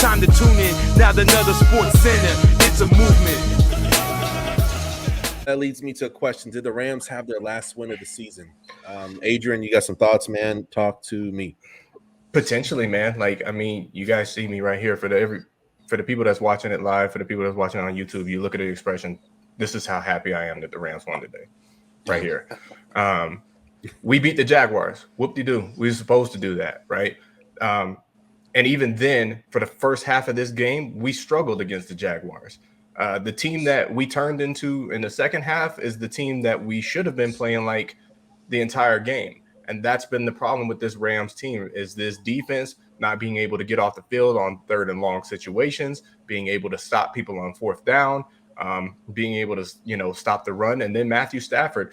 time to tune in. Now another Sports Center, it's a movement. That leads me to a question. Did the Rams have their last win of the season? Adrian, you got some thoughts, man? Talk to me. Potentially, man. Like, I mean, you guys see me right here for the people that's watching it live, for the people that's watching on YouTube, you look at the expression, this is how happy I am that the Rams won today. Right here. We beat the Jaguars. Whoop-de-doo. We were supposed to do that, right? And even then, for the first half of this game, we struggled against the Jaguars. The team that we turned into in the second half is the team that we should have been playing like the entire game. And that's been the problem with this Rams team is this defense not being able to get off the field on third and long situations, being able to stop people on fourth down, being able to, stop the run. And then Matthew Stafford,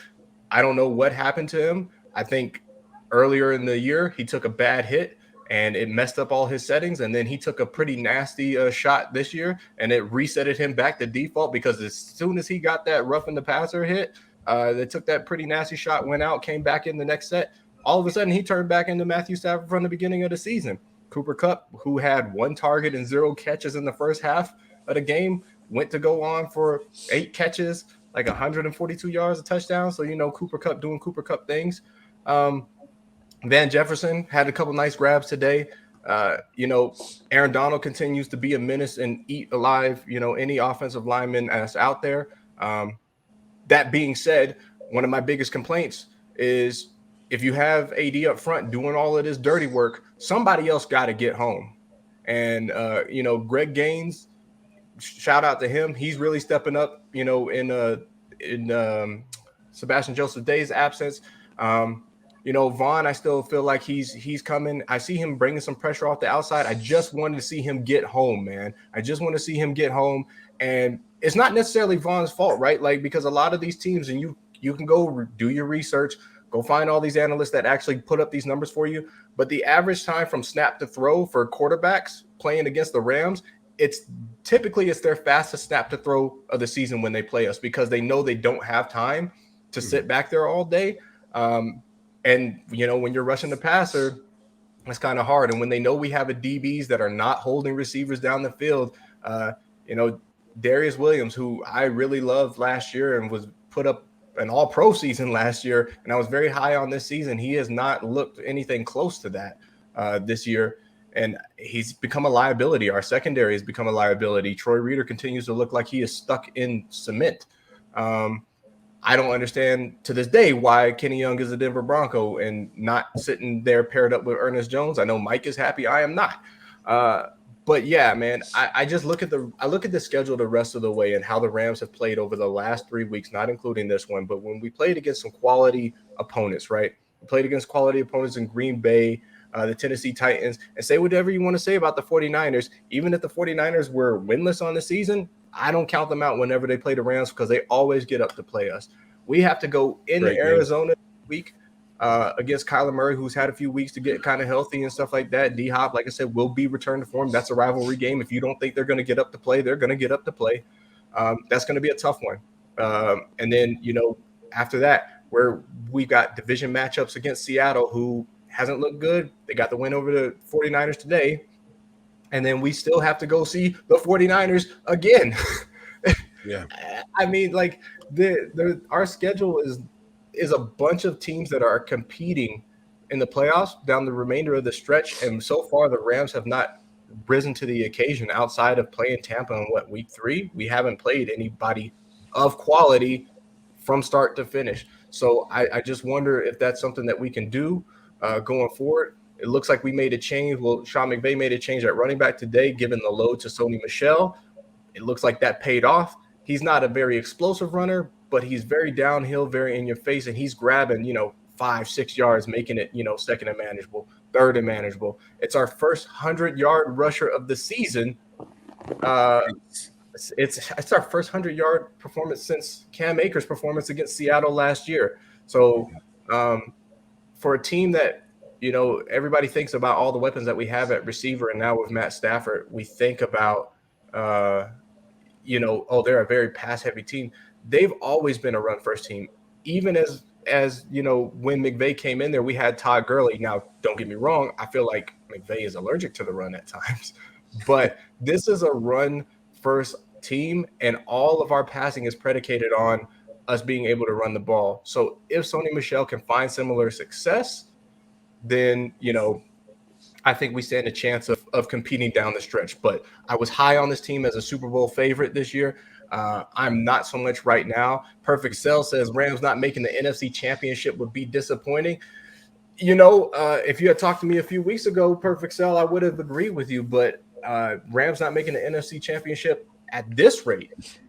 I don't know what happened to him. I think earlier in the year, he took a bad hit and it messed up all his settings. And then he took a pretty nasty shot this year and it resetted him back to default because as soon as he got that roughing the passer hit, they took that pretty nasty shot, went out, came back in the next set. All of a sudden, he turned back into Matthew Stafford from the beginning of the season. Cooper Kupp, who had 1 target and 0 catches in the first half of the game, went to go on for 8 catches, like 142 yards, a touchdown. So, Cooper Kupp doing Cooper Kupp things. Van Jefferson had a couple nice grabs today. Aaron Donald continues to be a menace and eat alive, any offensive lineman that's out there. That being said, one of my biggest complaints is if you have AD up front doing all of this dirty work, somebody else got to get home. And, Greg Gaines, shout out to him. He's really stepping up, in Sebastian Joseph Day's absence. Vaughn, I still feel like he's coming. I see him bringing some pressure off the outside. I just wanted to see him get home, man. I just want to see him get home. And it's not necessarily Vaughn's fault, right? Like, because a lot of these teams, and you can go do your research, go find all these analysts that actually put up these numbers for you. But the average time from snap to throw for quarterbacks playing against the Rams, it's their fastest snap to throw of the season when they play us because they know they don't have time to sit back there all day. And, when you're rushing the passer, it's kind of hard. And when they know we have a DBs that are not holding receivers down the field, Darius Williams, who I really loved last year and was put up an all-pro season last year, and I was very high on this season. He has not looked anything close to that this year, and he's become a liability. Our secondary has become a liability. Troy Reeder continues to look like he is stuck in cement. I don't understand to this day why Kenny Young is a Denver Bronco and not sitting there paired up with Ernest Jones. I know Mike is happy. I am not. But yeah, man, I just look at the schedule the rest of the way and how the Rams have played over the last 3 weeks, not including this one. But when we played against some quality opponents, right? We played against quality opponents in Green Bay, the Tennessee Titans, and say whatever you want to say about the 49ers. Even if the 49ers were winless on the season, I don't count them out whenever they play the Rams because they always get up to play us. We have to go into Arizona this week against Kyler Murray, who's had a few weeks to get kind of healthy and stuff like that. D-Hop, like I said, will be returned to form. That's a rivalry game. If you don't think they're going to get up to play, they're going to get up to play. That's going to be a tough one. And then, after that, where we got division matchups against Seattle, who hasn't looked good. They got the win over the 49ers today. And then we still have to go see the 49ers again. Yeah. I mean, like, our schedule is a bunch of teams that are competing in the playoffs down the remainder of the stretch. And so far, the Rams have not risen to the occasion outside of playing Tampa in week 3. We haven't played anybody of quality from start to finish. So I just wonder if that's something that we can do going forward. It looks like we made a change. Well, Sean McVay made a change at running back today, given the load to Sony Michel. It looks like that paid off. He's not a very explosive runner, but he's very downhill, very in your face, and he's grabbing, 5-6 yards, making it, second and manageable, third and manageable. It's our first 100-yard rusher of the season. It's our first 100-yard performance since Cam Akers' performance against Seattle last year. So for a team that, everybody thinks about all the weapons that we have at receiver, and now with Matt Stafford, we think about, they're a very pass-heavy team. They've always been a run-first team. Even as when McVay came in there, we had Todd Gurley. Now, don't get me wrong. I feel like McVay is allergic to the run at times. But this is a run first team, and all of our passing is predicated on us being able to run the ball. So if Sony Michel can find similar success, then, I think we stand a chance of competing down the stretch. But I was high on this team as a Super Bowl favorite this year. I'm not so much right now. Perfect Cell says Rams not making the NFC Championship would be disappointing. If you had talked to me a few weeks ago, Perfect Cell, I would have agreed with you. But Rams not making the NFC Championship at this rate,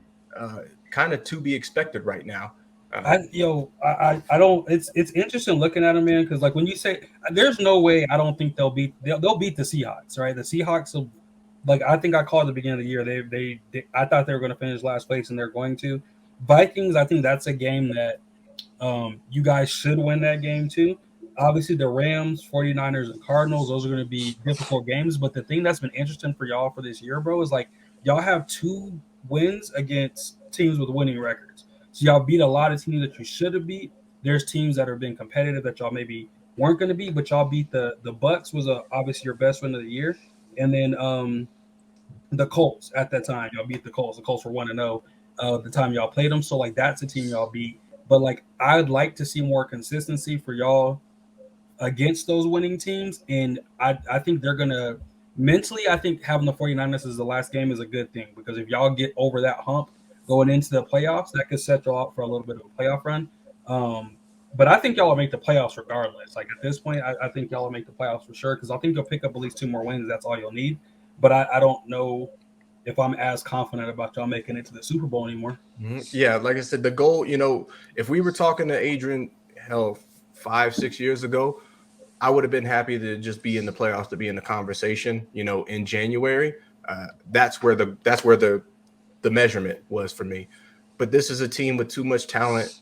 kind of to be expected right now. I don't. It's interesting looking at them, man. Because like when you say, there's no way. I don't think they'll beat the Seahawks, right? The Seahawks will, like I think I called at the beginning of the year. They I thought they were going to finish last place, and they're going to. Vikings, I think that's a game that you guys should win that game too. Obviously, the Rams, 49ers, and Cardinals, those are going to be difficult games. But the thing that's been interesting for y'all for this year, bro, is like y'all have 2 wins against teams with winning records. So y'all beat a lot of teams that you should have beat. There's teams that have been competitive that y'all maybe weren't going to beat, but y'all beat the Bucks was obviously your best win of the year, and then the Colts at that time y'all beat the Colts. The Colts were 1-0 the time y'all played them. So like that's a team y'all beat. But like I'd like to see more consistency for y'all against those winning teams, and I think they're gonna mentally. I think having the 49ers as the last game is a good thing because if y'all get over that hump going into the playoffs, that could set y'all up for a little bit of a playoff run. But I think y'all will make the playoffs regardless. Like at this point, I think y'all will make the playoffs for sure because I think you'll pick up at least 2 more wins. That's all you'll need. But I don't know if I'm as confident about y'all making it to the Super Bowl anymore. Yeah, like I said, the goal, if we were talking to Adrian, 5-6 years ago, I would have been happy to just be in the playoffs, to be in the conversation, in January. That's where the measurement was for me. But this is a team with too much talent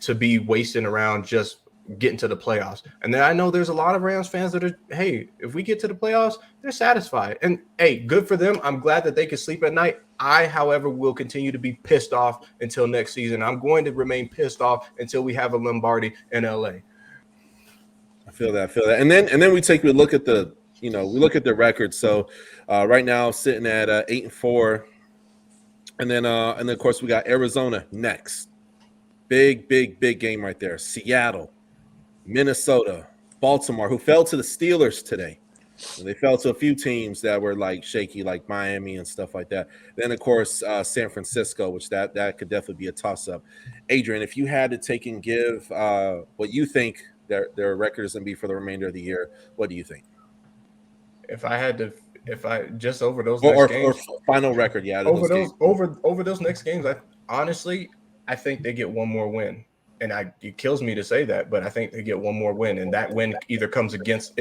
to be wasting around just getting to the playoffs. And then I know there's a lot of Rams fans that are, hey, if we get to the playoffs, they're satisfied. And hey, good for them. I'm glad that they can sleep at night. I, however, will continue to be pissed off until next season. I'm going to remain pissed off until we have a Lombardi in LA. I feel that. And then we take a look at the record. So right now sitting at 8-4. And then of course we got Arizona next. Big game right there. Seattle, Minnesota, Baltimore, who fell to the Steelers today. And they fell to a few teams that were like shaky, like Miami and stuff like that. Then of course San Francisco, which that could definitely be a toss-up. Adrian, if you had to take and give what you think their record is going to be for the remainder of the year, what do you think? If I just over those next games, or final record, over those next games, I think they get one more win, and it kills me to say that, but I think they get one more win, and that win either come against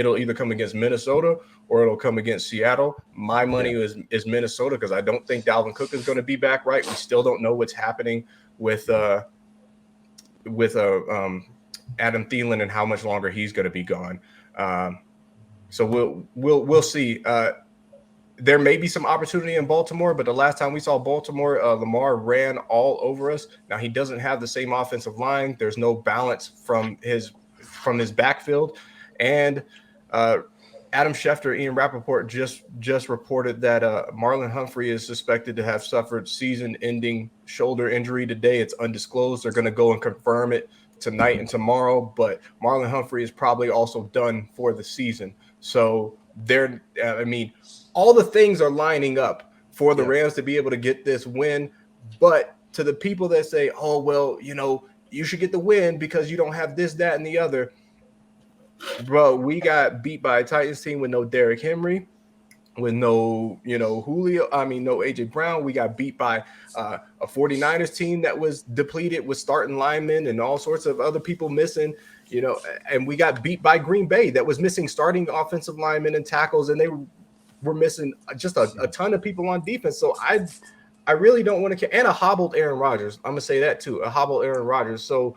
Minnesota or it'll come against Seattle. My money is Minnesota because I don't think Dalvin Cook is going to be back right. We still don't know what's happening with Adam Thielen and how much longer he's going to be gone. So we'll see. There may be some opportunity in Baltimore, but the last time we saw Baltimore, Lamar ran all over us. Now he doesn't have the same offensive line. There's no balance from his backfield, and Adam Schefter, Ian Rappaport just reported that Marlon Humphrey is suspected to have suffered season-ending shoulder injury today. It's undisclosed. They're going to go and confirm it tonight and tomorrow, but Marlon Humphrey is probably also done for the season. So all the things are lining up for the Rams to be able to get this win. But to the people that say, oh, well, you should get the win because you don't have this, that, and the other. Bro, we got beat by a Titans team with no Derrick Henry, with no, no AJ Brown. We got beat by a 49ers team that was depleted with starting linemen and all sorts of other people missing, and we got beat by Green Bay that was missing starting offensive linemen and tackles, and they were missing just a ton of people on defense. So I really don't want to – and a hobbled Aaron Rodgers. I'm going to say that too, a hobbled Aaron Rodgers. So,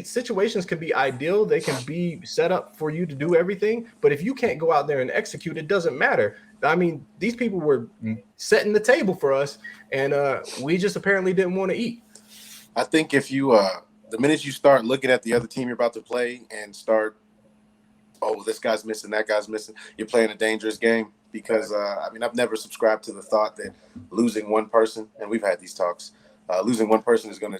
situations can be ideal. They can be set up for you to do everything. But if you can't go out there and execute, it doesn't matter. I mean, these people were setting the table for us, and we just apparently didn't want to eat. I think if you the minute you start looking at the other team you're about to play and start oh, this guy's missing, that guy's missing. You're playing a dangerous game because, I've never subscribed to the thought that losing one person, and we've had these talks, losing one person is going to,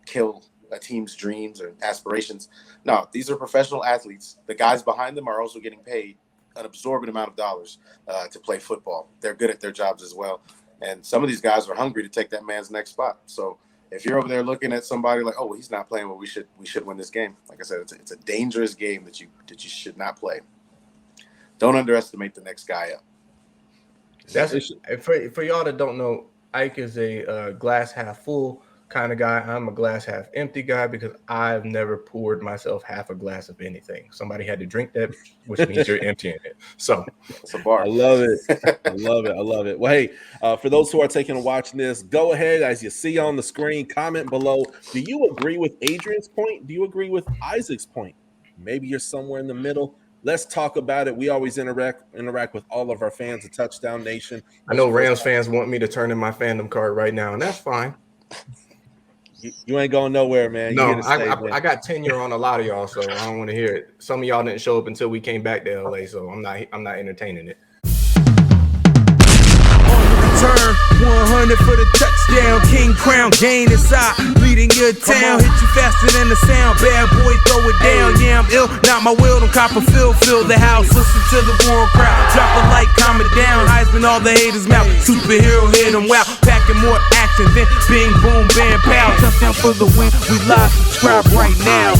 kill a team's dreams or aspirations. No, these are professional athletes. The guys behind them are also getting paid an absorbent amount of dollars to play football. They're good at their jobs as well. And some of these guys are hungry to take that man's next spot. So if you're over there looking at somebody like, oh, he's not playing, well, we should win this game. Like I said, it's a dangerous game that you should not play. Don't underestimate the next guy up. That's for y'all that don't know, Ike is a glass half full kind of guy. I'm a glass half empty guy because I've never poured myself half a glass of anything. Somebody had to drink that, which means you're emptying it. So it's a bar. I love it. I love it. Well, hey, for those who are taking and watching this, go ahead, as you see on the screen, comment below. Do you agree with Adrian's point? Do you agree with Isaac's point? Maybe you're somewhere in the middle. Let's talk about it. We always interact with all of our fans of Touchdown Nation. I know Rams fans want me to turn in my fandom card right now, and that's fine. You ain't going nowhere, man. No, I got tenure on a lot of y'all, so I don't want to hear it. Some of y'all didn't show up until we came back to LA, so I'm not entertaining it. Turn 100 for the touchdown, King Crown, gain inside, leading your town, hit you faster than the sound, bad boy, throw it down, yeah, I'm ill, not my will, don't cop a fill the house, listen to the roaring crowd, drop a light, calm it down, Heisman, all the haters mouth, superhero hit them, wow, packing more action than bing, boom, bam, pow, touchdown for the win, we live, subscribe right now.